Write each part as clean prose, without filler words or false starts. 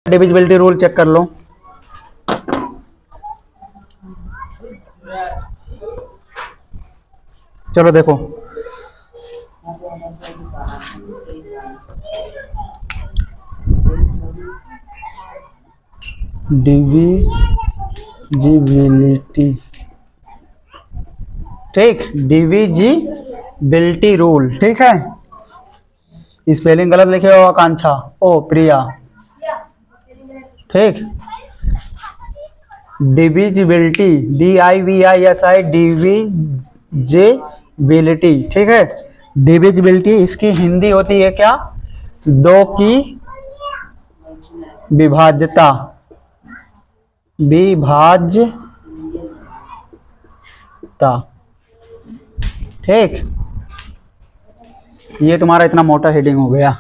Divisibility rule check कर लो। चलो देखो, डिविजिबिलिटी, ठीक, डिविजिबिलिटी रूल, ठीक है। स्पेलिंग गलत लिखे हो आकांक्षा, ओ प्रिया, ठीक। डिविजिबिलिटी, DIVISI, डिविजिबिलिटी, ठीक है। डिविजिबिलिटी इसकी हिंदी होती है क्या? दो की विभाज्यता, विभाज्यता, ठीक। ये तुम्हारा इतना मोटा हेडिंग हो गया,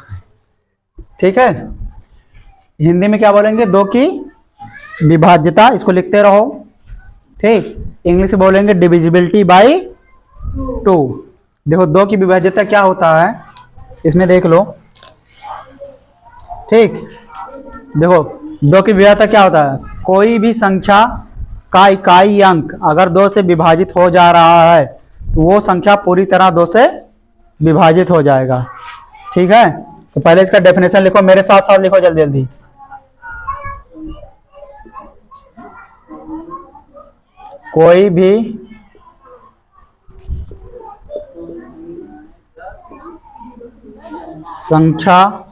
ठीक है। हिंदी में क्या बोलेंगे? दो की विभाज्यता, इसको लिखते रहो, ठीक। इंग्लिश में बोलेंगे डिविजिबिलिटी बाय टू। देखो दो की विभाज्यता क्या होता है, इसमें देख लो, ठीक। देखो दो की विभाज्यता क्या होता है? कोई भी संख्या का इकाई अंक अगर दो से विभाजित हो जा रहा है तो वो संख्या पूरी तरह दो से विभाजित हो जाएगा, ठीक है। तो पहले इसका डेफिनेशन लिखो, मेरे साथ साथ लिखो जल्दी जल्दी। कोई भी संख्या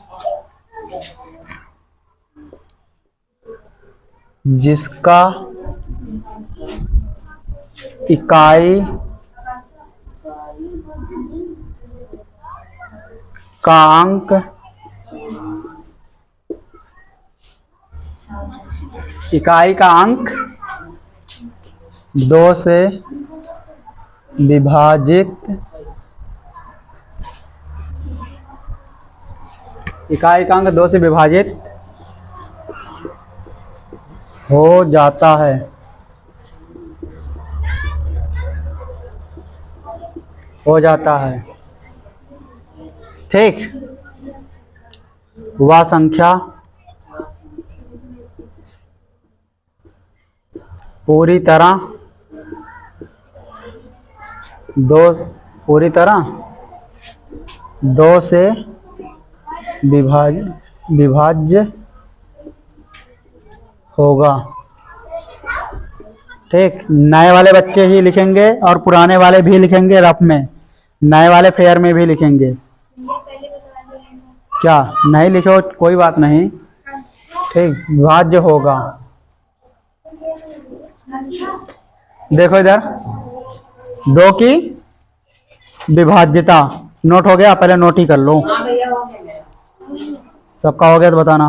जिसका इकाई का अंक दो से विभाजित, इकाई का अंक दो से विभाजित हो जाता है, ठीक। वह संख्या पूरी तरह दो से विभाज्य होगा, ठीक। नए वाले बच्चे ही लिखेंगे और पुराने वाले भी लिखेंगे रफ में, नए वाले फेयर में भी लिखेंगे। क्या नहीं लिखो कोई बात नहीं, ठीक। विभाज्य होगा, देखो इधर दो की विभाज्यता नोट हो गया, पहले नोट ही कर लो। सबका हो गया तो बताना।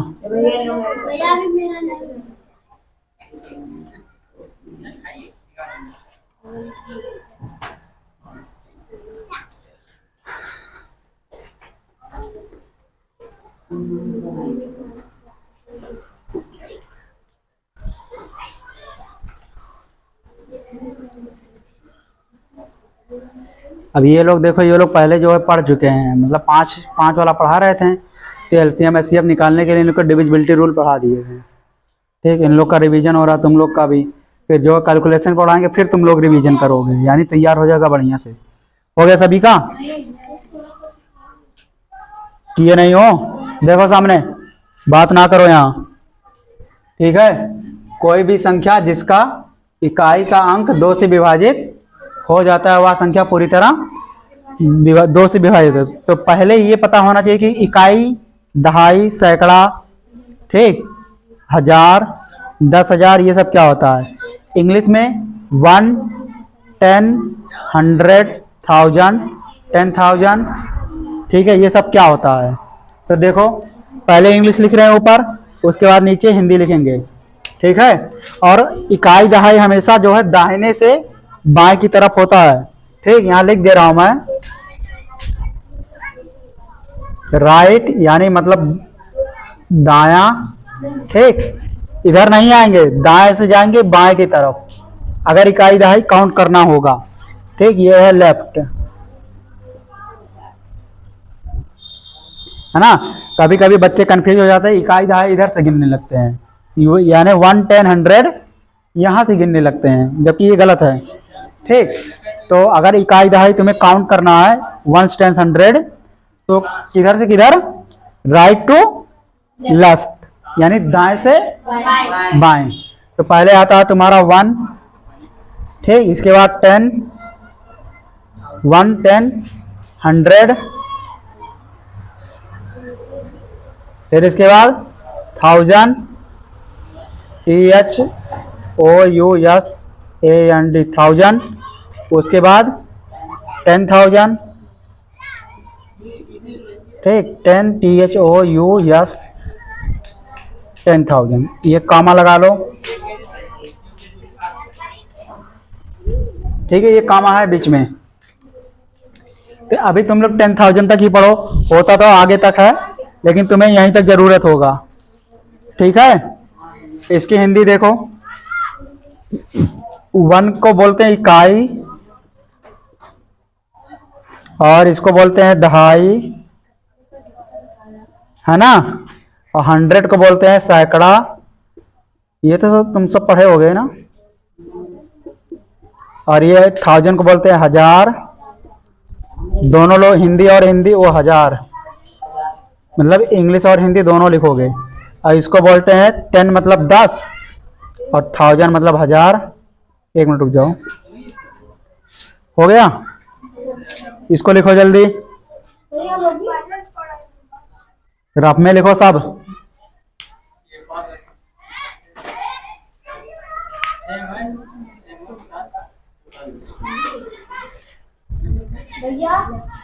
अब ये लोग देखो, ये लोग पहले जो है पढ़ चुके हैं, मतलब पाँच वाला पढ़ा रहे थे, तो LCM SCF निकालने के लिए इन लोग को डिविजिबिलिटी रूल पढ़ा दिए थे, ठीक। इन लोग का रिवीजन हो रहा, तुम लोग का भी, फिर जो कैलकुलेशन पढ़ाएंगे फिर तुम लोग रिवीजन करोगे, यानी तैयार हो जाएगा बढ़िया से। हो गया सभी का? किए नहीं हो? देखो सामने, बात ना करो यहाँ, ठीक है। कोई भी संख्या जिसका इकाई का अंक दो से विभाजित हो जाता है वह संख्या पूरी तरह दो से विभाजित है। तो पहले ये पता होना चाहिए कि इकाई, दहाई, सैकड़ा, ठीक, हजार, 10,000, ये सब क्या होता है। इंग्लिश में 1, 10, 100, 1000, 10,000, ठीक है, ये सब क्या होता है। तो देखो पहले इंग्लिश लिख रहे हैं ऊपर, उसके बाद नीचे हिंदी लिखेंगे, ठीक है। और इकाई दहाई हमेशा जो है दाहिने से बाएं की तरफ होता है, ठीक। यहां लिख दे रहा हूं मैं, राइट यानी मतलब दायां, ठीक। इधर नहीं आएंगे, दाएं से जाएंगे बाएं की तरफ अगर इकाई दहाई काउंट करना होगा, ठीक। ये है लेफ्ट, है ना। कभी कभी बच्चे कंफ्यूज हो जाते हैं, इकाई दहाई इधर से गिनने लगते हैं, यानी 1 10 100 यहाँ से गिनने लगते हैं, जबकि ये गलत है। ठीक, तो अगर इकाई दहाई तुम्हें काउंट करना है 1 10 100, तो किधर से किधर, राइट टू लेफ्ट, यानी दाएं से बाएं। तो पहले आता है तुम्हारा 1, ठीक, इसके बाद 10, 1 10 100, फिर इसके बाद 1000, THOUSAND 1000, उसके बाद 10,000, ठीक, 10 THOUS 10,000, ये कामा लगा लो, ठीक है, ये कामा है बीच में। तो अभी तुम लोग 10,000 तक ही पढ़ो, होता तो आगे तक है, लेकिन तुम्हें यहीं तक जरूरत होगा, ठीक है। इसकी हिंदी देखो, 1 को बोलते हैं इकाई, और इसको बोलते हैं दहाई, है ना, और 100 को बोलते हैं सैकड़ा। ये तो तुम सब पढ़े हो गए ना। और ये 1000 को बोलते हैं हजार, दोनों लोग हिंदी और हिंदी वो हजार, मतलब इंग्लिश और हिंदी दोनों लिखोगे। और इसको बोलते हैं 10 मतलब 10, और 1000 मतलब हजार। एक मिनट रुक जाओ, हो गया, इसको लिखो जल्दी, रफ में लिखो सब। भैया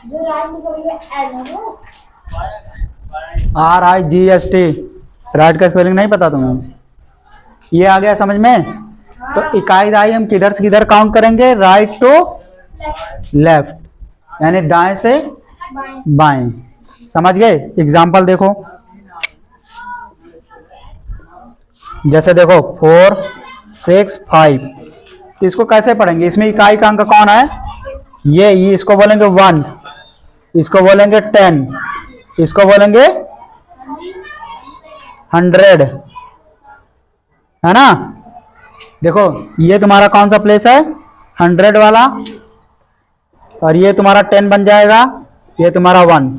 जो राइट निकलेगा एड है वो RIGST, राइट का स्पेलिंग नहीं पता तुम्हें? ये आ गया समझ में? तो इकाई दहाई हम किधर से किधर काउंट करेंगे, राइट टू लेफ्ट, यानी दाएं से बाएं। समझ गए? एग्जाम्पल देखो, जैसे देखो 4 6 5, इसको कैसे पढ़ेंगे? इसमें इकाई का अंक कौन है? ये इसको बोलेंगे 1, इसको बोलेंगे 10, इसको बोलेंगे 100, है ना। देखो ये तुम्हारा कौन सा प्लेस है, 100 वाला, और ये तुम्हारा 10 बन जाएगा, ये तुम्हारा 1।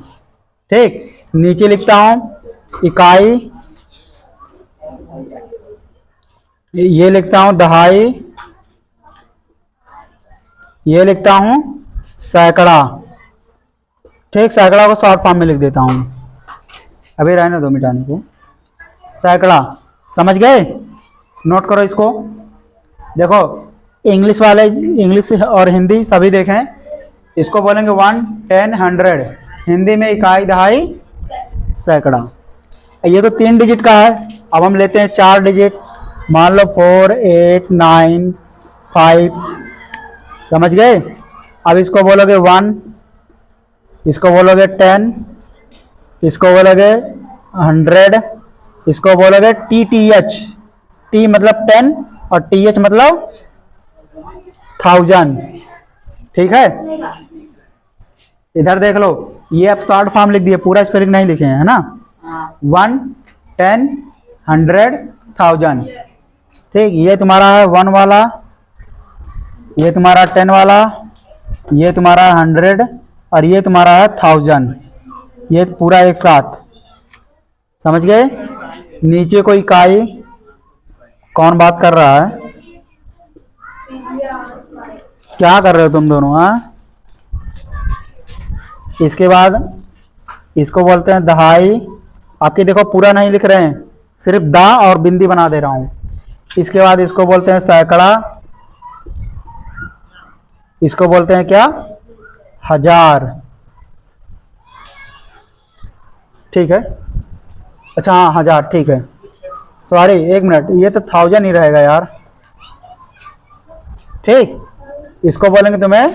ठीक, नीचे लिखता हूं इकाई, ये लिखता हूं दहाई, ये लिखता हूं सैकड़ा। ठीक, सैकड़ा को शॉर्ट फॉर्म में लिख देता हूं, अभी रहने दो मिटाने को। सैकड़ा, समझ गए? नोट करो इसको। देखो इंग्लिश वाले, इंग्लिश और हिंदी सभी देखें, इसको बोलेंगे 1 10 100, हिंदी में इकाई दहाई सैकड़ा। ये तो 3 डिजिट का है, अब हम लेते हैं 4 डिजिट, मान लो 4 8 9 5, समझ गए? अब इसको बोलोगे 1, इसको बोलोगे 10, इसको बोलोगे 100, इसको बोलोगे TTH, T मतलब 10 और TH मतलब 1000। ठीक है, इधर देख लो, ये अब शॉर्ट फॉर्म लिख दिए, पूरा स्पेलिंग नहीं लिखे हैं, है ना। 1 10 100 1000। ठीक, ये तुम्हारा है 1 वाला, ये तुम्हारा 10 वाला, ये तुम्हारा 100, और ये तुम्हारा है 1000, ये पूरा एक साथ। समझ गए? नीचे कोई इकाई, कौन बात कर रहा है? क्या कर रहे हो तुम दोनों? हाँ, इसके बाद इसको बोलते हैं दहाई। आपके देखो पूरा नहीं लिख रहे हैं, सिर्फ दा और बिंदी बना दे रहा हूं। इसके बाद इसको बोलते हैं सैकड़ा, इसको बोलते हैं क्या, हजार। ठीक है, अच्छा हाँ हजार, ठीक है, सॉरी एक मिनट, ये तो 1000 ही रहेगा यार। ठीक, इसको बोलेंगे तुम्हें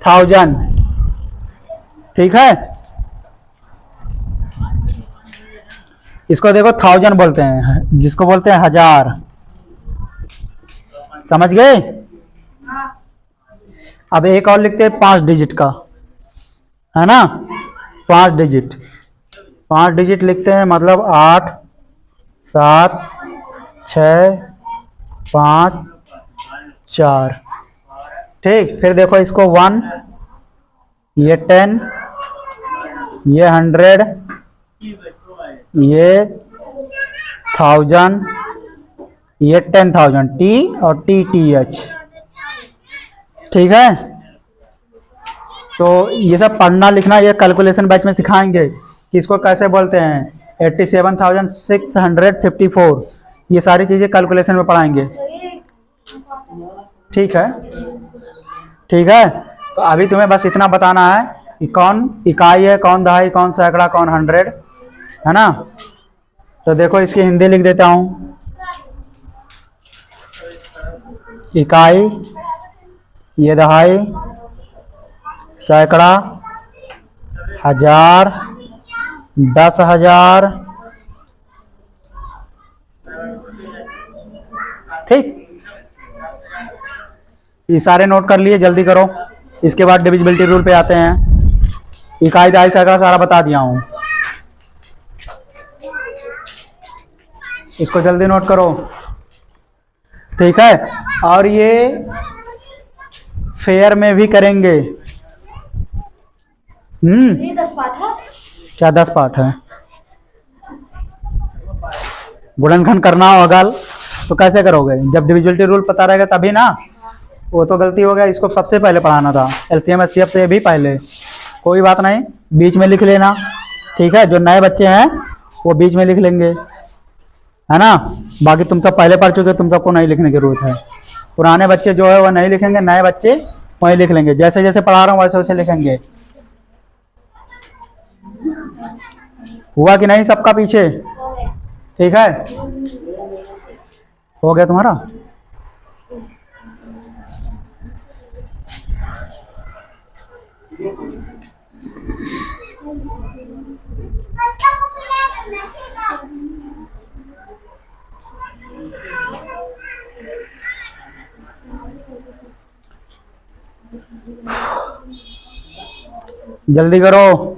1000। ठीक है, इसको देखो 1000 बोलते हैं, जिसको बोलते हैं हजार। समझ गए? अब एक और लिखते हैं 5 डिजिट का, है ना, 5 डिजिट। 5 डिजिट लिखते हैं, मतलब 8 7 6 5 4। ठीक, फिर देखो इसको 1, ये 10, ये 100, ये 1000, ये 10,000, T और TTH। ठीक है, तो ये सब पढ़ना लिखना ये कैलकुलेशन बैच में सिखाएंगे कि इसको कैसे बोलते हैं। 87,654, ये सारी चीज़ें कैलकुलेशन में पढ़ाएंगे। ठीक है, ठीक है। तो अभी तुम्हें बस इतना बताना है कि कौन इकाई है, कौन दहाई, कौन सैकड़ा, कौन 100, है ना। तो देखो इसकी हिंदी लिख देता हूँ। इकाई, ये दहाई, सैकड़ा, 1000, 10,000। ठीक, ये सारे नोट कर लिए, जल्दी करो। इसके बाद डिविजिबिलिटी रूल पे आते हैं। इकाई, दहाई, सैकड़ा सारा बता दिया हूँ, इसको जल्दी नोट करो। ठीक है, और ये फेयर में भी करेंगे। ये 10 पाठ है। क्या 10 पाठ है? गुणनखंड करना हो अगल तो कैसे करोगे? जब डिविजिबिलिटी रूल पता रहेगा तभी ना। वो तो गलती हो गया, इसको सबसे पहले पढ़ाना था, एलसीएम एचसीएफ से भी पहले। कोई बात नहीं, बीच में लिख लेना। ठीक है, जो नए बच्चे हैं वो बीच में लिख लेंगे, है ना। बाकी तुम सब पहले पढ़ चुके, तुम सबको नहीं लिखने की जरूरत है। पुराने बच्चे जो है वो नहीं लिखेंगे, नए बच्चे वही लिख लेंगे। जैसे जैसे पढ़ा रहा हूँ वैसे वैसे लिखेंगे। हुआ कि नहीं सबका पीछे? हो गया। ठीक है, हो गया तुम्हारा। जल्दी करो,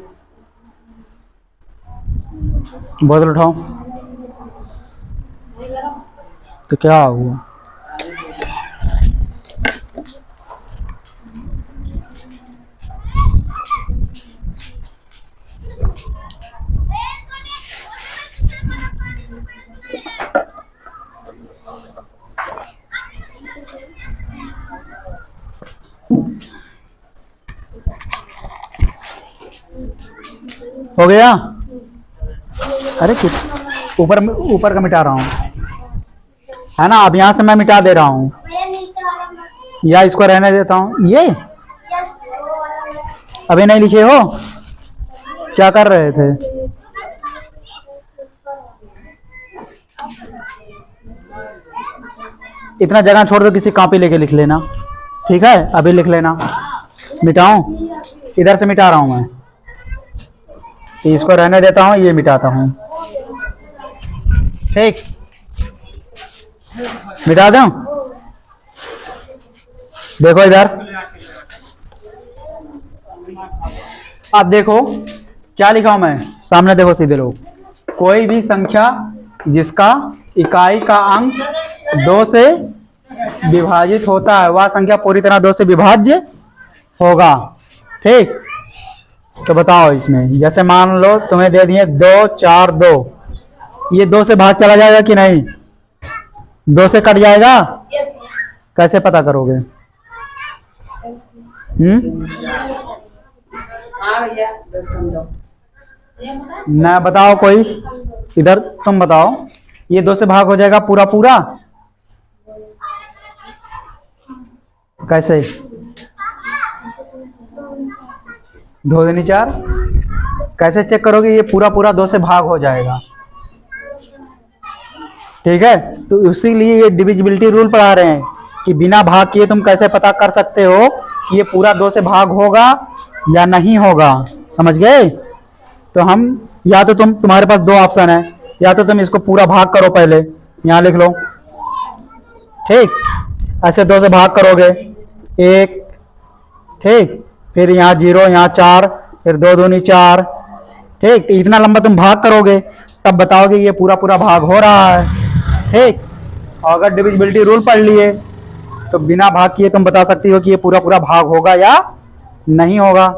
बोतल उठाओ। तो क्या हुआ? हो गया? अरे कुछ ऊपर ऊपर का मिटा रहा हूँ, है ना। अब यहाँ से मैं मिटा दे रहा हूँ, ये नीचे वाला मत- या इसको रहने देता हूँ। ये यस, वो वाला मत- अभी नहीं लिखे हो? क्या कर रहे थे? इतना जगह छोड़ दो, किसी कॉपी लेके लिख लेना। ठीक है, अभी लिख लेना। मिटाऊं? इधर से मिटा रहा हूं मैं, इसको रहने देता हूं, ये मिटाता हूं। ठीक, मिटा दूं? देखो इधर, अब देखो क्या लिखा हूं मैं, सामने देखो सीधे लोग। कोई भी संख्या जिसका इकाई का अंक 2 से विभाजित होता है, वह संख्या पूरी तरह 2 से विभाज्य होगा। ठीक, तो बताओ इसमें, जैसे मान लो तुम्हें दे दिए 2 4 2, ये 2 से भाग चला जाएगा कि नहीं? 2 से कट जाएगा? यस। कैसे पता करोगे? ना बताओ कोई, इधर तुम बताओ। ये 2 से भाग हो जाएगा पूरा पूरा? कैसे? 2 दूनी 4। कैसे चेक करोगे ये पूरा पूरा 2 से भाग हो जाएगा? ठीक है, तो इसीलिए ये डिविजिबिलिटी रूल पढ़ा रहे हैं कि बिना भाग किए तुम कैसे पता कर सकते हो कि ये पूरा 2 से भाग होगा या नहीं होगा। समझ गए? तो हम या तो तुम्हारे पास 2 ऑप्शन है, या तो तुम इसको पूरा भाग करो, पहले यहाँ लिख लो। ठीक, ऐसे 2 से भाग करोगे 1, ठीक, फिर यहाँ 0, यहाँ 4, फिर 2 दूनी 4, ठीक, तो इतना लंबा तुम भाग करोगे तब बताओगे ये पूरा पूरा भाग हो रहा है। ठीक, और अगर डिविजिबिलिटी रूल पढ़ लिए तो बिना भाग किए तुम बता सकती हो कि ये पूरा पूरा भाग होगा या नहीं होगा।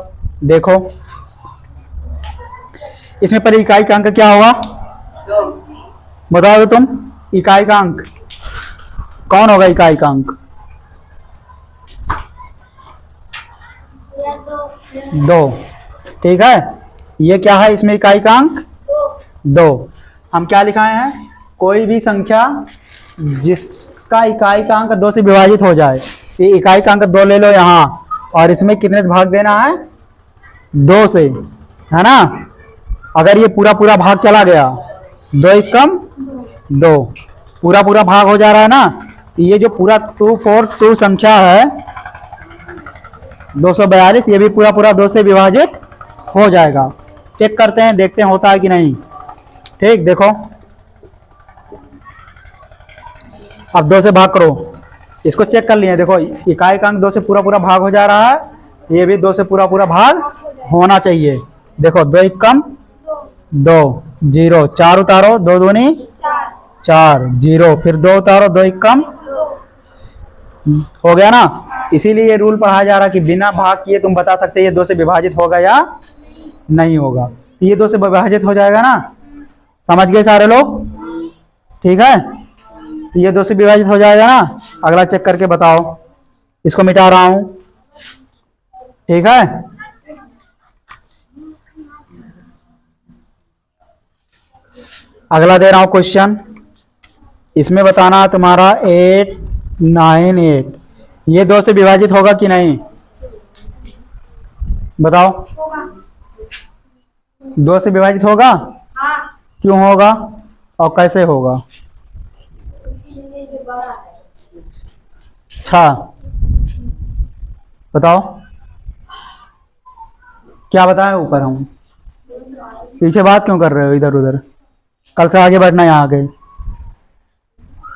देखो इसमें पर इकाई का अंक क्या होगा, बताओ तुम। इकाई का अंक कौन होगा, इकाई का अंक या तो 2। ठीक है, ये क्या है इसमें इकाई का अंक 2। हम क्या लिखाए हैं, कोई भी संख्या जिसका इकाई का अंक 2 से विभाजित हो जाए। ये इकाई का अंक 2 ले लो यहाँ, और इसमें कितने से भाग देना है, 2 से, है ना। अगर ये पूरा पूरा भाग चला गया, 2 एक कम 2, पूरा पूरा भाग हो जा रहा है ना। ये जो पूरा 242 संख्या है 242, ये भी पूरा पूरा 2 से विभाजित हो जाएगा। चेक करते हैं, देखते हैं होता है कि नहीं। ठीक, देखो अब 2 से भाग करो, इसको चेक कर लिए। देखो इकाई का अंक 2 से पूरा पूरा भाग हो जा रहा है, ये भी 2 से पूरा पूरा भाग होना चाहिए। देखो 2 एक कम 2, 0, 4 उतारो, 2 दूनी 4, 0, फिर 2 उतारो, 2 एक कम हो गया ना। इसीलिए ये रूल पढ़ाया जा रहा है कि बिना भाग किए तुम बता सकते ये 2 से विभाजित होगा या नहीं होगा। ये 2 से विभाजित हो जाएगा ना, समझ गए सारे लोग। ठीक है, ये 2 से विभाजित हो जाएगा ना। अगला चेक करके बताओ, इसको मिटा रहा हूं। ठीक है, अगला दे रहा हूं क्वेश्चन, इसमें बताना तुम्हारा 8, 9, 8 ये 2 से विभाजित होगा कि नहीं, बताओ। होगा। 2 से विभाजित होगा, हाँ, क्यों होगा और कैसे होगा। इसलिए जो बड़ा है। अच्छा बताओ, क्या बताएं ऊपर, हम पीछे बात क्यों कर रहे हो इधर उधर, कल से आगे बढ़ना यहाँ आगे।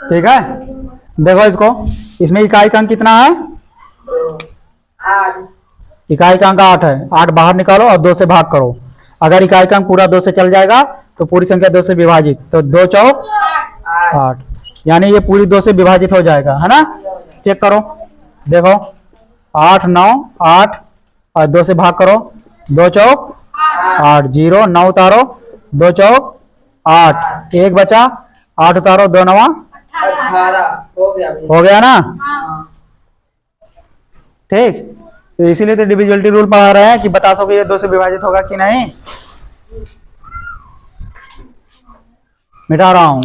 ठीक है, देखो इसको, इसमें इकाई का अंक कितना है, 8। इकाई का अंक 8 है। 8 बाहर निकालो और 2 से भाग करो। अगर इकाई का अंक पूरा 2 से चल जाएगा तो पूरी संख्या 2 से विभाजित, तो 2 चौक 8, यानी ये पूरी 2 से विभाजित हो जाएगा, है ना। चेक करो, देखो 8, 9, 8 और 2 से भाग करो, 2 चौक 8, 0, 9 उतारो, 2 चौक 8, 1 बचा, 8 उतारो, 2 9 18 हो गया ना। हाँ, ठीक, तो इसीलिए तो डिविजिबिलिटी रूल पढ़ा रहे हैं कि बता सको ये 2 से विभाजित होगा कि नहीं। मिटा रहा हूं।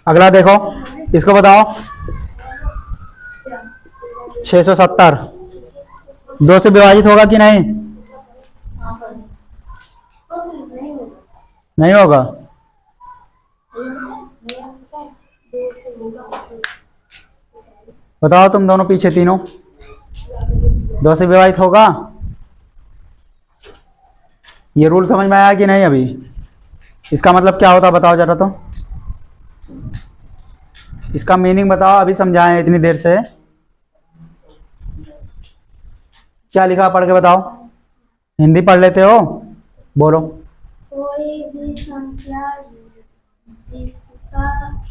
अगला देखो, इसको बताओ 670 2 से विभाजित होगा कि नहीं, नहीं होगा। बताओ तुम दोनों पीछे तीनों, 2 से विभाजित होगा। ये रूल समझ में आया कि नहीं अभी, इसका मतलब क्या होता बताओ जरा, तो इसका मीनिंग बताओ, अभी समझाएं इतनी देर से। क्या लिखा पढ़ के बताओ, हिंदी पढ़ लेते हो, बोलो। कोई भी संख्या जिसका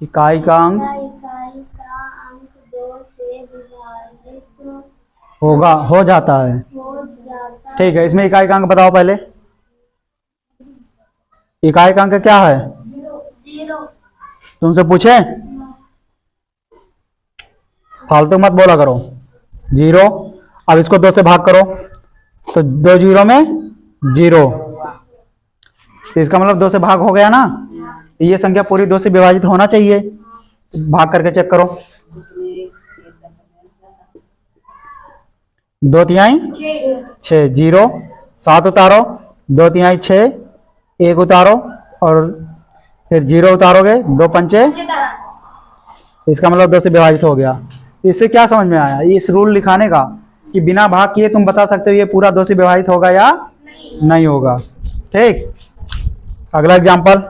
इकाई का अंक इकाई का अंक 2 से विभाजित होगा, हो जाता है। हो जाता ठीक है, इसमें इकाई का अंक बताओ पहले। इकाई का अंक क्या है, 0। तुमसे पूछे, फालतू मत बोला करो। 0, अब इसको 2 से भाग करो तो 2 0 में 0, तो इसका मतलब 2 से भाग हो गया ना। ये संख्या पूरी 2 से विभाजित होना चाहिए, भाग करके चेक करो। 2 तिहाई 6, 0, 7 उतारो, 2 तिहाई 6, 1 उतारो और फिर 0 उतारोगे, 2 पंचे, इसका मतलब 2 से विभाजित हो गया। इससे क्या समझ में आया, इस रूल लिखाने का कि बिना भाग किए तुम बता सकते हो ये पूरा 2 से विभाजित होगा या नहीं होगा। ठीक, अगला एग्जांपल,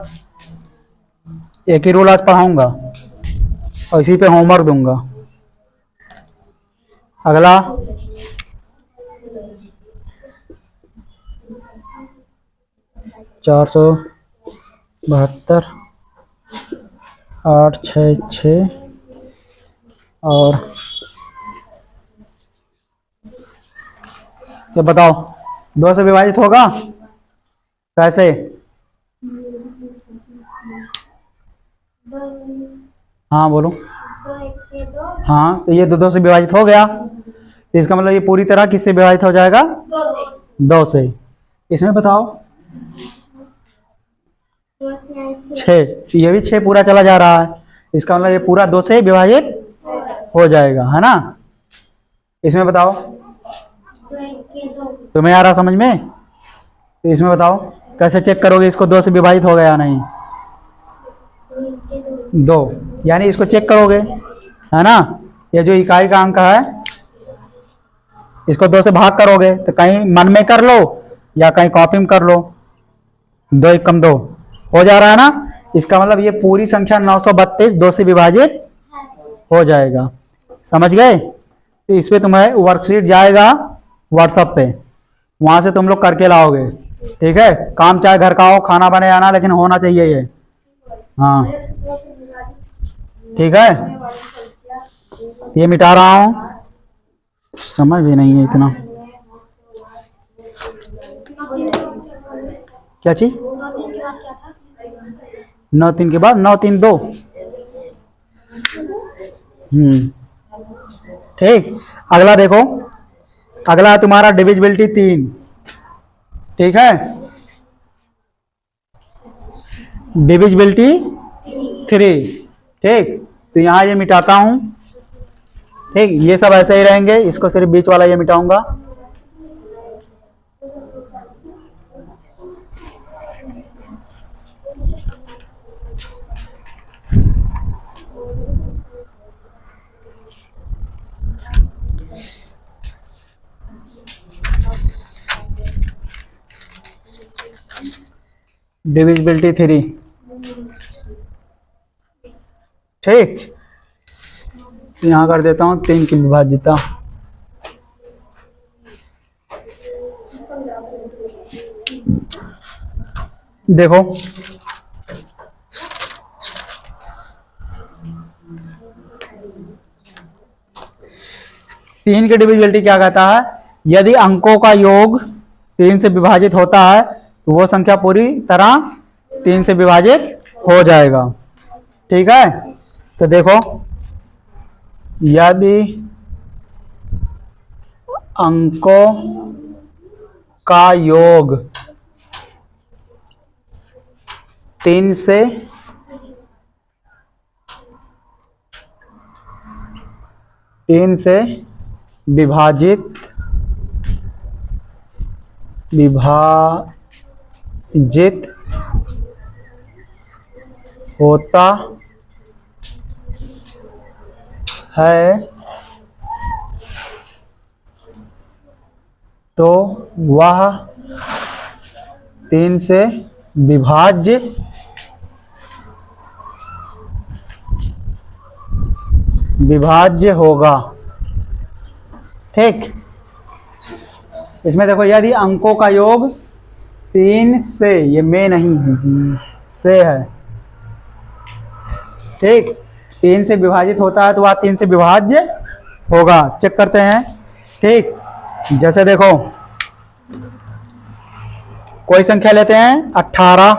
एक ही रूल आज पढ़ाऊंगा और इसी पे होमवर्क दूंगा। अगला 472, 866 और ये बताओ 2 से विभाजित होगा कैसे? दो हाँ बोलो। दो एक के दो, हाँ तो ये 2 से विभाजित हो गया, तो इसका मतलब ये पूरी तरह किससे विभाजित हो जाएगा? दो से 2 से। इसमें बताओ दो छः 6, ये भी 6 पूरा चला जा रहा है, इसका मतलब ये पूरा 2 से विभाजित हो जाएगा, है ना? इसमें बताओ दो एक के दो, तुम्हें आ रहा समझ में? तो इसमें बताओ कैसे चेक करोगे इसको 2 से विभाजित हो गया या नहीं? दो एक के दो, 2 यानी इसको चेक करोगे, है ना? ये जो इकाई का अंक है इसको 2 से भाग करोगे, तो कहीं मन में कर लो या कहीं कॉपी में कर लो, 2 एक कम 2 हो जा रहा है ना? इसका मतलब ये पूरी संख्या 932 2 से विभाजित हो जाएगा। समझ गए? तो इस पे तुम्हें वर्कशीट जाएगा व्हाट्सएप पे, वहां से तुम लोग करके लाओगे, ठीक है? काम चाहे घर का हो, खाना बने आना, लेकिन होना चाहिए ये। हाँ दो से विभाजित ठीक है, ये मिटा रहा हूँ, समझ भी नहीं है इतना। क्या चीज? 9 3 के बाद 9 3 2। ठीक। अगला देखो, अगला है तुम्हारा डिविजिबिलिटी 3, ठीक है? डिविजिबिलिटी 3, ठीक। तो यहाँ ये मिटाता हूँ, ठीक। ये सब ऐसे ही रहेंगे, इसको सिर्फ बीच वाला ये मिटाऊंगा। डिविजिबिलिटी 3, ठीक। यहाँ कर देता हूँ 3 की विभाज्यता। देखो तीन की डिविजिबिलिटी क्या कहता है? यदि अंकों का योग 3 से विभाजित होता है तो वो संख्या पूरी तरह 3 से विभाजित हो जाएगा, ठीक है? तो देखो यदि अंकों का योग 3 से विभाजित होता है तो वह 3 से विभाज्य होगा, ठीक। इसमें देखो यदि अंकों का योग 3 से, ये में नहीं है जी, से है, ठीक। 3 से विभाजित होता है तो वह 3 से विभाज्य होगा। चेक करते हैं, ठीक। जैसे देखो कोई संख्या लेते हैं 18,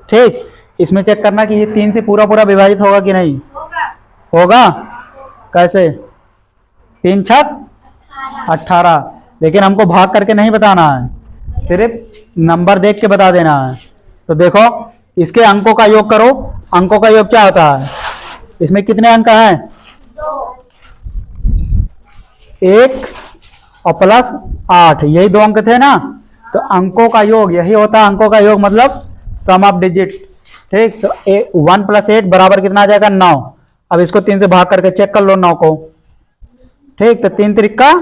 ठीक। इसमें चेक करना कि ये 3 से पूरा पूरा विभाजित होगा कि नहीं होगा। कैसे? 3 छक 18, लेकिन हमको भाग करके नहीं बताना है, सिर्फ नंबर देख के बता देना है। तो देखो इसके अंकों का योग करो, अंकों का योग क्या होता है? इसमें कितने अंक हैं? 1 और प्लस 8, यही 2 अंक थे ना? तो अंकों का योग यही होता है, अंकों का योग मतलब सम ऑफ डिजिट, ठीक। तो 1 + 8 बराबर कितना आ जाएगा? 9। अब इसको 3 से भाग करके चेक कर लो 9 को, ठीक। तो 3 त्रिका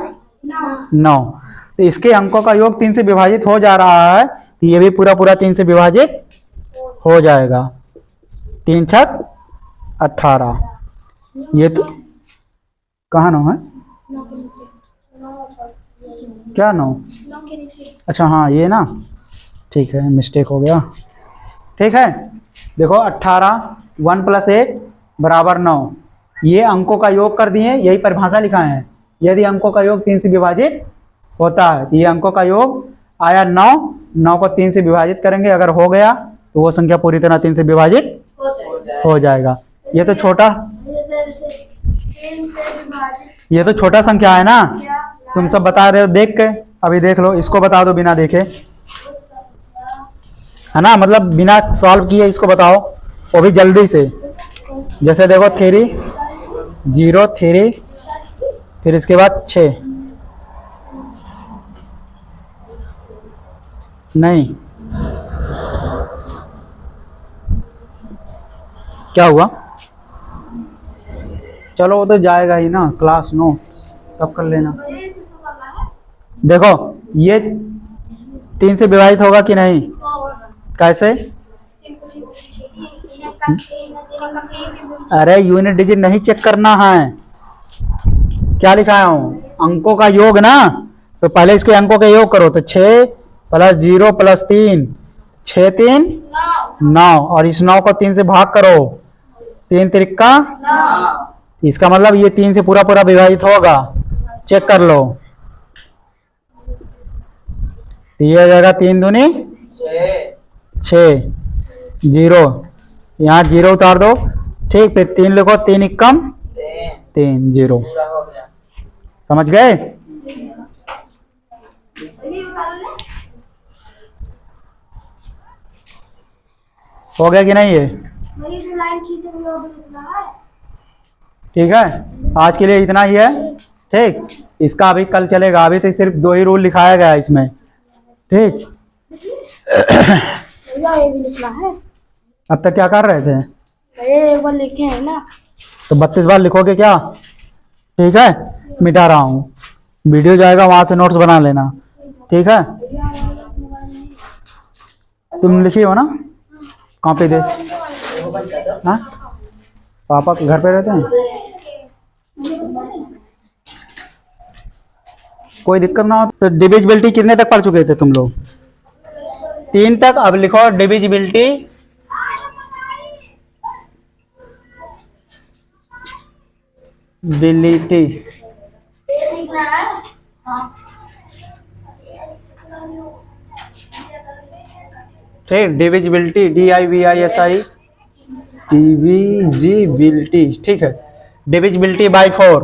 9, तो इसके अंकों का योग 3 से विभाजित हो जा रहा है, तो ये भी पूरा पूरा 3 से विभाजित हो जाएगा। 3 छक 18, ये तो कहाँ 9 है? नौ के नीचे, नौ पर, क्या 9? नौ के नीचे। अच्छा हाँ ये ना, ठीक है मिस्टेक हो गया। ठीक है देखो 18 1 + 1 = 9, ये अंकों का योग कर दिए, यही परिभाषा लिखा है। यदि अंकों का योग 3 से विभाजित होता है, ये अंकों का योग आया 9, 9 को 3 से विभाजित करेंगे, अगर हो गया तो वो संख्या पूरी तरह 3 से विभाजित हो जाएगा। ये तो छोटा, ये तो छोटा संख्या है ना, तुम सब बता रहे हो देख के, अभी देख लो, इसको बता दो बिना देखे, है ना, मतलब बिना सॉल्व किए इसको बताओ, वो भी जल्दी से। जैसे देखो 3 0 3, फिर इसके बाद 6, नहीं क्या हुआ, चलो वो तो जाएगा ही ना, क्लास 9 तब कर लेना। देखो ये 3 से विभाजित होगा कि नहीं, कैसे, अरे यूनिट डिजिट नहीं चेक करना है, क्या लिखा हूं, अंकों का योग ना, तो पहले इसके अंकों का योग करो, तो 6 + 0 + 3, 6 3 9, और इस 9 को 3 से भाग करो, 3 त्रिका, इसका मतलब ये 3 से पूरा पूरा विभाजित होगा, चेक कर लो, ये आ जाएगा 3 दूनी 6, 0, यहाँ 0 उतार दो, ठीक, फिर 3 लिखो, 3 एकम 3, 0, समझ गए। हो गया कि नहीं ये, ठीक है, आज के लिए इतना ही है, ठीक, इसका अभी कल चलेगा, अभी तो सिर्फ 2 ही रूल लिखाया गया है इसमें, ठीक। ये भी लिखना है, अब तक क्या कर रहे थे, ये एक बार लिखे हैं ना, तो 32 बार लिखोगे क्या, ठीक है, मिटा रहा हूँ, वीडियो जाएगा वहां से नोट्स बना लेना, ठीक है, तुम लिखी हो ना, कॉपी दे, हाँ पापा के घर पे रहते हैं, कोई दिक्कत ना हो तो। डिविजिबिलिटी कितने तक पढ़ चुके थे तुम लोग, 3 तक, अब लिखो डिविजिबिलिटी, बिलिटी, ठीक, डिविजिबिलिटी DIVISI, डिविजिबिलिटी, ठीक है, डिविजिबिलिटी बाय 4,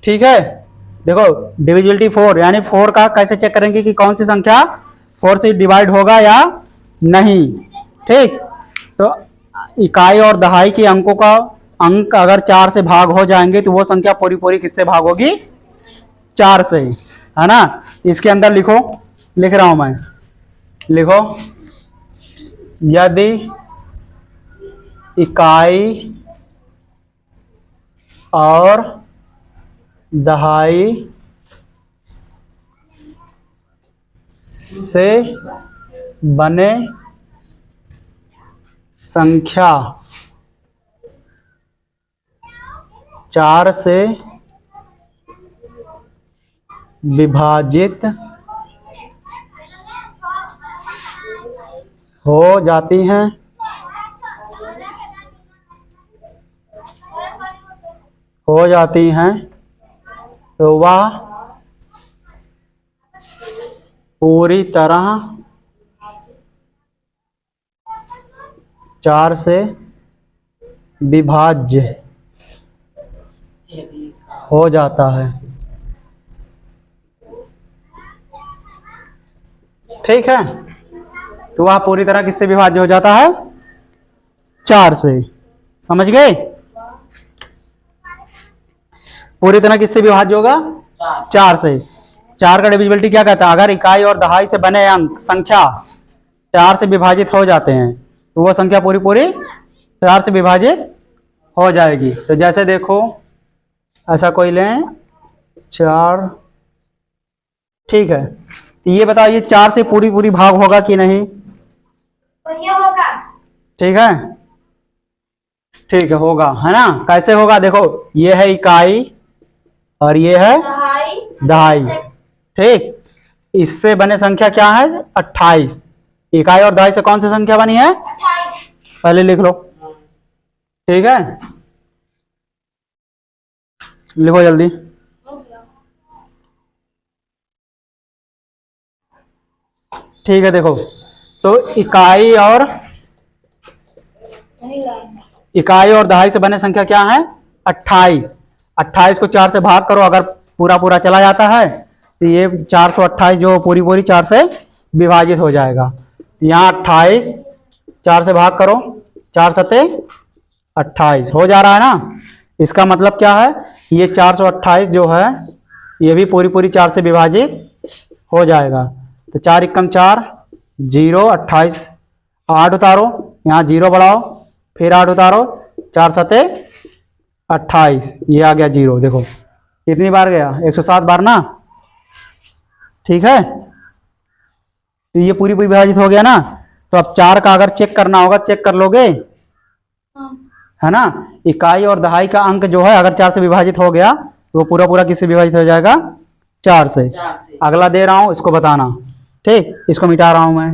ठीक है, देखो डिविजिबिलिटी 4, यानी 4 का कैसे चेक करेंगे कि कौन सी संख्या 4 से डिवाइड होगा या नहीं, ठीक, तो इकाई और दहाई के अंकों का अंक अगर 4 से भाग हो जाएंगे तो वो संख्या पूरी पूरी किससे भाग होगी, 4 से, है ना। इसके अंदर लिखो, लिख रहा हूं मैं, लिखो यदि इकाई और दहाई से बने संख्या 4 से विभाजित हो जाती हैं, तो वह पूरी तरह 4 से विभाज्य हो जाता है, ठीक है, तो वह पूरी तरह किससे विभाज्य हो जाता है, 4 से, समझ गए, पूरी तरह किससे विभाज्य होगा, 4 से। 4 का डिविजिबिलिटी क्या कहता है, अगर इकाई और दहाई से बने अंक संख्या 4 से विभाजित हो जाते हैं तो वो संख्या पूरी पूरी 4 से विभाजित हो जाएगी। तो जैसे देखो ऐसा कोई लें 4, ठीक है, तो ये बताओ ये 4 से पूरी पूरी भाग होगा कि नहीं, ये होगा, ठीक है, ठीक है होगा, है ना, कैसे होगा, देखो ये है इकाई और ये है दहाई दहाई। ठीक, इससे बने संख्या क्या है? 28। इकाई और दहाई से कौन सी संख्या बनी है? 28। पहले लिख लो। ठीक है, लिखो जल्दी। ठीक है, देखो तो इकाई और दहाई से बने संख्या क्या है? 28। 28 को 4 से भाग करो, अगर पूरा पूरा चला जाता है तो ये 428 जो पूरी पूरी 4 से विभाजित हो जाएगा। यहाँ 28 4 से भाग करो, 4 सते 28 हो जा रहा है ना। इसका मतलब क्या है? ये 428 जो है ये भी पूरी पूरी 4 से विभाजित हो जाएगा। तो 4 एकम 4, 0, 28 8 उतारो, यहाँ 0 बढ़ाओ, फिर 8 उतारो, 4 सते 28, ये आ गया 0। देखो कितनी बार गया? 107 बार ना। ठीक है, तो ये पूरी पूरी विभाजित हो गया ना। तो अब 4 का अगर चेक करना होगा, चेक कर लोगे, है ना। इकाई और दहाई का अंक जो है अगर 4 से विभाजित हो गया तो वो पूरा पूरा किससे विभाजित हो जाएगा? 4 से। अगला दे रहा हूं, इसको बताना। ठीक, इसको मिटा रहा हूं मैं।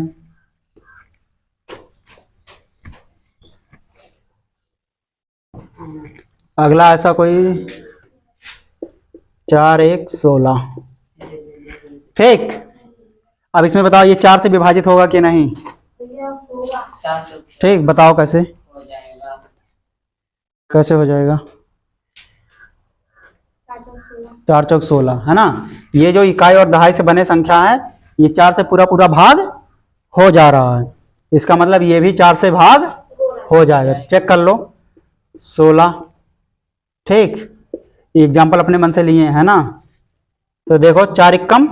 अगला ऐसा कोई 4 1 16। ठीक, अब इसमें बताओ ये 4 से विभाजित होगा कि नहीं? ठीक, बताओ कैसे? कैसे हो जाएगा? 4 चौक 16, है ना। ये जो इकाई और दहाई से बने संख्या है ये 4 से पूरा पूरा भाग हो जा रहा है। इसका मतलब ये भी 4 से भाग हो जाएगा। चेक कर लो 16। ठीक, एग्जाम्पल अपने मन से लिए है ना। तो देखो 4 एकम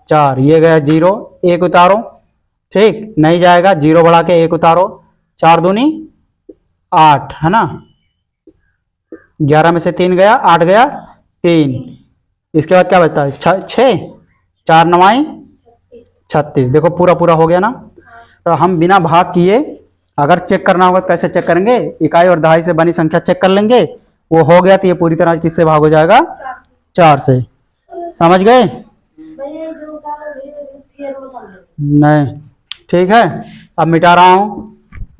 4, ये गया 0, 1 उतारो। ठीक, नहीं जाएगा, 0 बढ़ा के 1 उतारो, 4 दूनी 8, है ना। 11 में से 3 गया, 8 गया 3। इसके बाद क्या बचता है? 6, 4 9 36। देखो पूरा पूरा हो गया ना। तो हम बिना भाग किए अगर चेक करना होगा कैसे चेक करेंगे? इकाई और दहाई से बनी संख्या चेक कर लेंगे, वो हो गया तो ये पूरी तरह किससे भाग हो जाएगा? 4 से। समझ गए? नहीं, ठीक है। अब मिटा रहा हूं,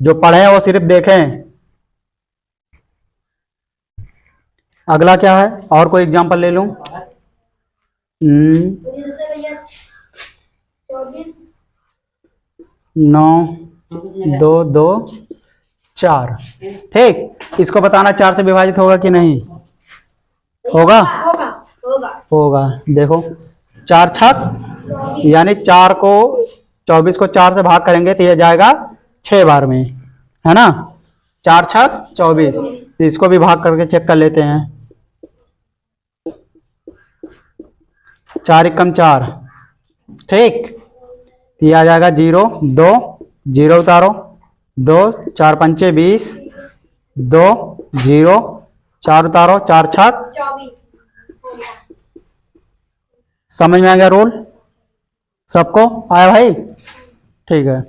जो पढ़े हैं वो सिर्फ देखें। अगला क्या है? और कोई एग्जांपल ले लूं? 9 2 2 4। ठीक, इसको बताना 4 से विभाजित होगा कि नहीं? होगा, होगा। देखो 4 छक, यानी 4 को 24 को 4 से भाग करेंगे तो ये जाएगा 6 बार में, है ना। 4 छक 24। तो इसको भी भाग करके चेक कर लेते हैं। 4 एकम 4। ठीक, तो ये आ जाएगा 0 2, 0 उतारो, 2 4 पंचे 20, 2 0 4 उतारो, 4 छक 24। समझ में आ गया रूल? सबको आया भाई? ठीक है,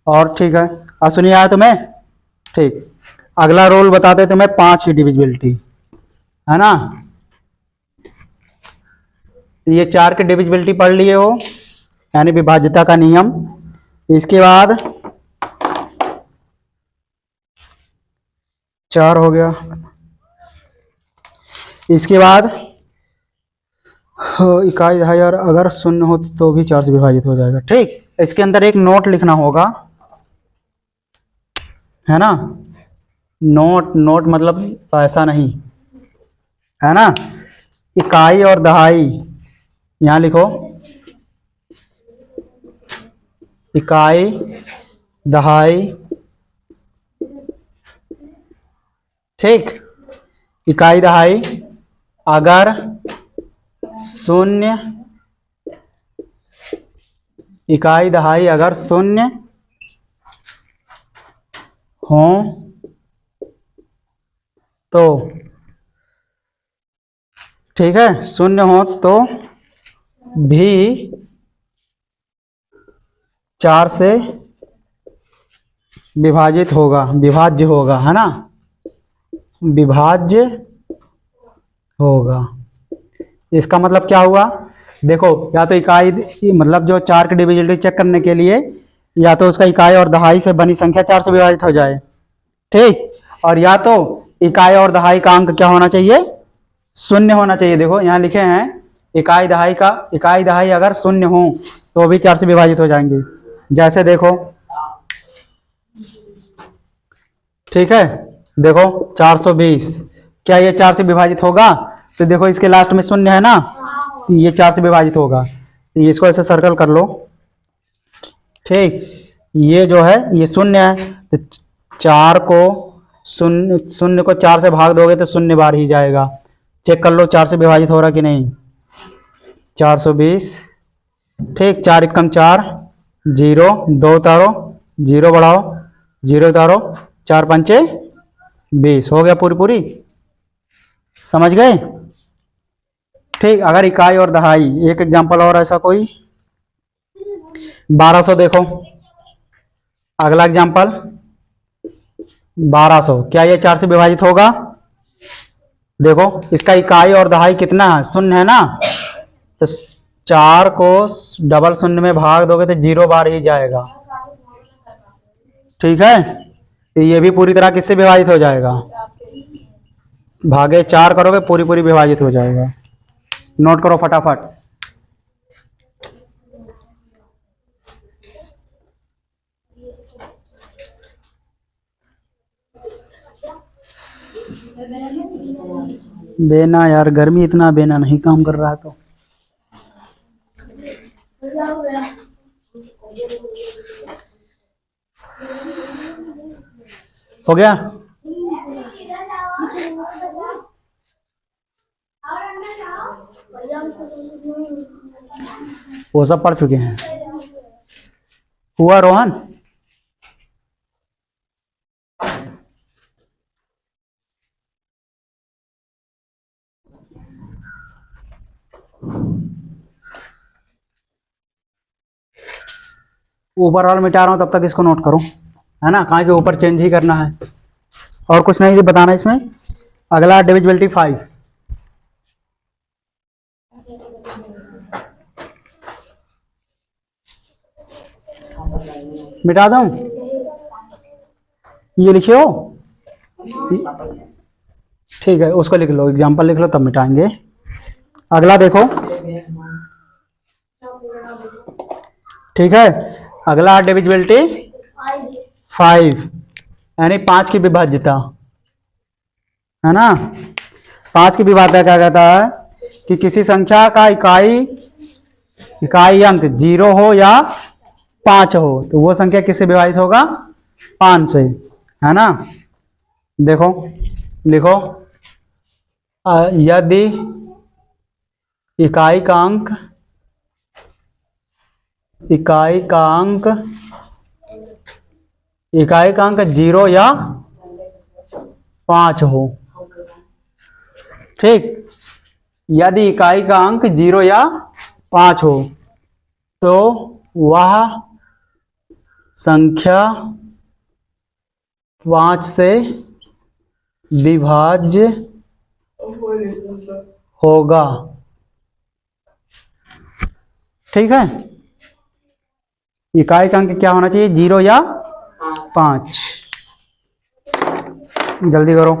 और ठीक है। सुनिए आया तुम्हें? ठीक, अगला रूल बताते तुम्हें 5 की डिविजिबिलिटी, है ना। ये 4 की डिविजिबिलिटी पढ़ लिए हो, यानी विभाज्यता का नियम। इसके बाद 4 हो गया। इसके बाद इकाई दहाई और अगर शून्य हो तो भी 4 से विभाजित हो जाएगा। ठीक, इसके अंदर एक नोट लिखना होगा, है ना। नोट, नोट मतलब पैसा नहीं, है ना। इकाई और दहाई यहां लिखो, इकाई दहाई। ठीक, इकाई दहाई अगर शून्य, इकाई दहाई अगर शून्य हो तो, ठीक है, शून्य हो तो भी 4 से विभाजित होगा, विभाज्य होगा, है ना, विभाज्य होगा। इसका मतलब क्या हुआ, देखो या तो इकाई मतलब जो 4 की डिविजिबिलिटी चेक करने के लिए या तो उसका इकाई और दहाई से बनी संख्या 4 से विभाजित हो जाए, ठीक, और या तो इकाई और दहाई का अंक क्या होना चाहिए, शून्य होना चाहिए। देखो यहाँ लिखे हैं इकाई दहाई अगर शून्य हो तो भी 4 से विभाजित हो जाएंगे। जैसे देखो, ठीक है, देखो 420, क्या ये 4 से विभाजित होगा, तो देखो इसके लास्ट में शून्य है ना, तो ये 4 से विभाजित होगा, तो इसको ऐसे सर्कल कर लो, ठीक, ये जो है ये शून्य है, तो 4 को शून्य को 4 से भाग दोगे तो शून्य बार ही जाएगा। चेक कर लो 4 से विभाजित हो रहा कि नहीं, 420, ठीक, 4 एकम 4, 0 2 उतारो, 0 बढ़ाओ, 0 उतारो, 4 पंचे 20, हो गया पूरी समझ गए, ठीक। अगर इकाई और दहाई, एक एग्जांपल और ऐसा कोई, 1200 देखो, अगला एग्जांपल 1200, क्या ये 4 से विभाजित होगा, देखो इसका इकाई और दहाई कितना है, शून्य है ना, तो 4 को डबल शून्य में भाग दोगे तो 0 बार ही जाएगा, ठीक है, तो ये भी पूरी तरह किससे विभाजित हो जाएगा, भागे 4 करोगे पूरी विभाजित हो जाएगा। नोट करो फटाफट, बेना यार, गर्मी इतना बेना नहीं काम कर रहा तो हो गया। वो सब पढ़ चुके हैं, हुआ रोहन, ओवरऑल मिटा रहा हूं तब तक इसको नोट करो, है ना, कहाँ के ऊपर चेंज ही करना है और कुछ नहीं बताना इसमें। अगला डिविजिबिलिटी 5, मिटा दूं, ये लिखे हो, ठीक है, उसको लिख लो, एग्जांपल लिख लो तब मिटाएंगे। अगला देखो, ठीक है, अगला डिविजिबिलिटी 5, यानी 5 की विभाज्यता, है ना, 5 की विभाज्यता क्या कहता है कि किसी संख्या का इकाई अंक 0 हो या 5 हो तो वो संख्या किससे विभाजित होगा, 5 से, है ना। देखो लिखो, यदि इकाई का अंक 0 या 5 हो, ठीक, यदि इकाई का अंक 0 या 5 हो तो वह संख्या 5 से विभाज्य होगा, ठीक है। इकाई का अंक क्या होना चाहिए, 0 या 5, जल्दी करो।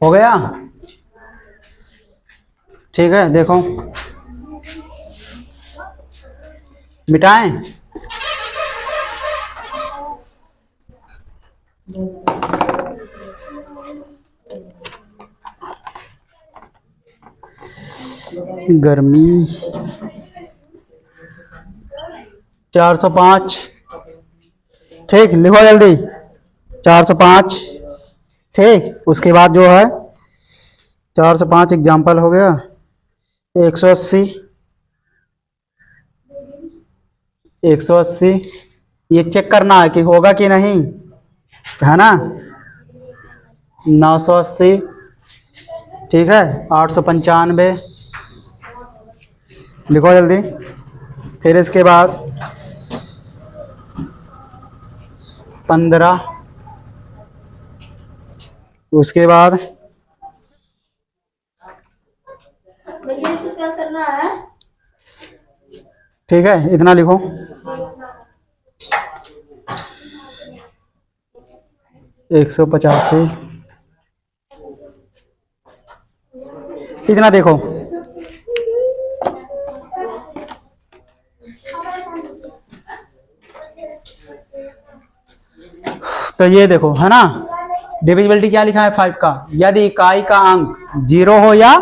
हो गया, ठीक है, देखो मिटाएं, गर्मी 405, ठीक, लिखो जल्दी, 405, ठीक। उसके बाद जो है 405 एग्जाम्पल हो गया, 180, 180, ये चेक करना है कि होगा कि नहीं, है ना। 980, ठीक है। 895, लिखो जल्दी। फिर इसके बाद 15, उसके बाद भैया इसको क्या करना है? ठीक है, इतना लिखो। 185, इतना देखो। तो ये देखो, है ना, डिविजिबिलिटी क्या लिखा है 5 का। यदि इकाई का अंक 0 हो या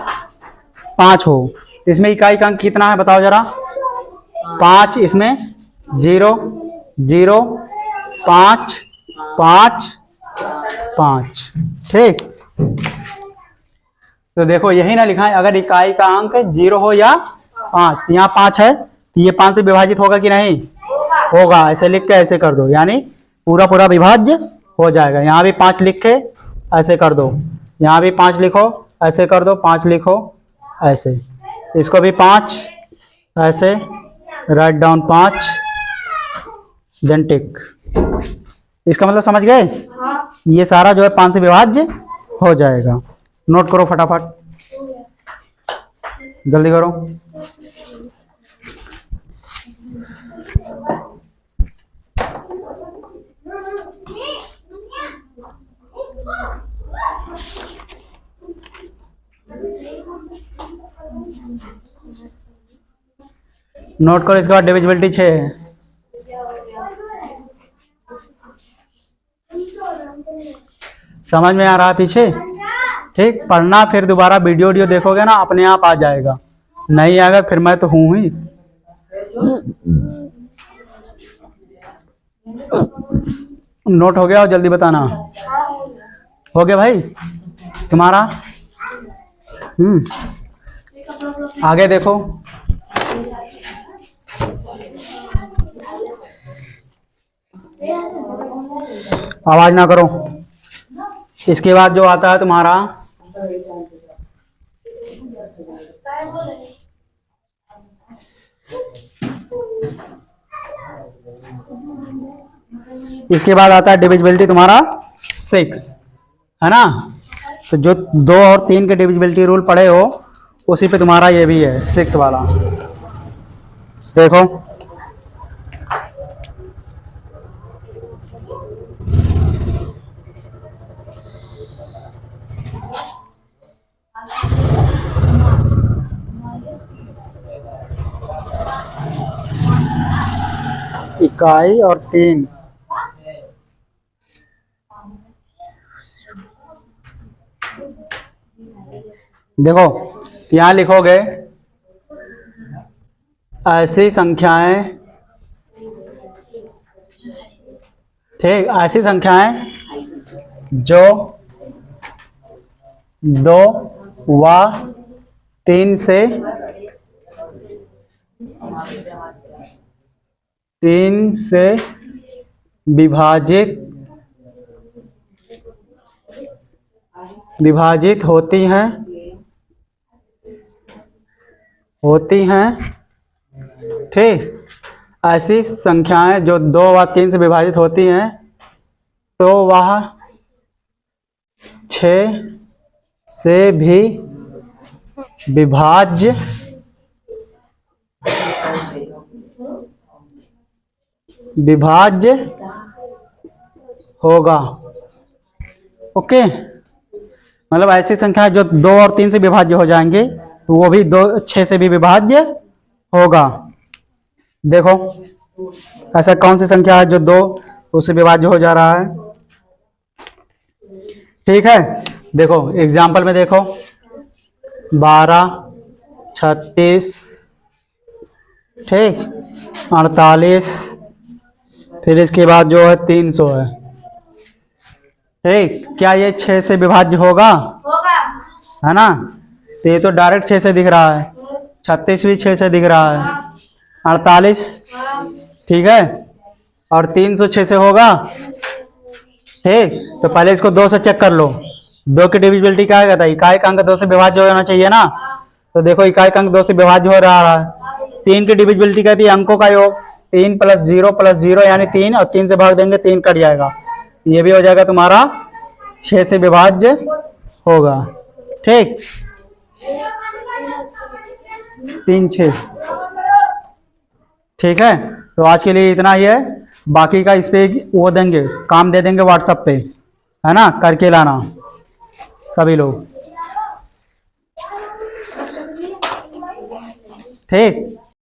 5 हो, इसमें इकाई का अंक कितना है बताओ जरा। 5, इसमें 0 0 5 5 5, ठीक। तो देखो यही ना लिखा है, अगर इकाई का अंक 0 हो या 5, यहाँ 5 है तो ये 5 से विभाजित होगा कि नहीं, होगा। ऐसे लिख के ऐसे कर दो, यानी पूरा पूरा विभाज्य हो जाएगा। यहाँ भी 5 लिख के ऐसे कर दो, यहाँ भी 5 लिखो, ऐसे कर दो, 5 लिखो ऐसे, इसको भी 5 ऐसे, राइट डाउन 5, देन टिक। इसका मतलब समझ गए। ये सारा जो है 5 से विभाज्य हो जाएगा। नोट करो फटाफट, जल्दी करो। नोट करो। इसके बाद डिविजिबिलिटी 6 है। समझ में आ रहा है पीछे, ठीक। पढ़ना, फिर दोबारा वीडियो देखोगे ना, अपने आप आ जाएगा। नहीं आएगा फिर मैं तो हूं ही। नोट हो गया, और जल्दी बताना। हो गया भाई तुम्हारा। आगे देखो। आवाज ना करो। इसके बाद जो आता है तुम्हारा इसके बाद आता है डिविजिबिलिटी तुम्हारा 6, है ना। तो जो 2 और 3 के डिविजिबिलिटी रूल पढ़े हो, उसी पे तुम्हारा ये भी है 6 वाला। देखो इकाई और 3, देखो यहाँ लिखोगे ऐसी संख्याएं, ठीक, ऐसी संख्याएं जो 2 व 3 से विभाजित होती हैं, ठीक। ऐसी संख्याएं जो 2 व 3 से विभाजित होती हैं, तो वह 6 से भी विभाज्य होगा। ओके, मतलब ऐसी संख्या जो 2 और 3 से विभाज्य हो जाएंगे, तो वो भी 6 से भी विभाज्य होगा। देखो ऐसा कौन सी संख्या है जो 2 उससे विभाज्य हो जा रहा है, ठीक है। देखो एग्जाम्पल में देखो 12, 36, ठीक, 48, फिर इसके बाद जो है 300 है, ठीक, क्या ये 6 से विभाज्य होगा? होगा। है ना? तो ये तो डायरेक्ट 6 से दिख रहा है, 36 भी 6 से दिख रहा है, 48, ठीक है, और 306 से होगा। ठीक, तो पहले इसको 2 से चेक कर लो। 2 की डिविजिबिलिटी क्या कहता है? इकाई का अंक 2 से विभाज्य होना चाहिए ना। तो देखो इकाई का अंक 2 से विभाज्य हो रहा है। 3 की डिविजिबिलिटी कहती है अंकों का योग, 3 + 0 यानी 3, और 3 से भाग देंगे 3 कट जाएगा, ये भी हो जाएगा तुम्हारा 6 से विभाज्य होगा। ठीक, 3 6। ठीक है, तो आज के लिए इतना ही है, बाकी का इस पे वो देंगे, काम दे देंगे व्हाट्सएप पे, है ना, करके लाना सभी लोग। ठीक।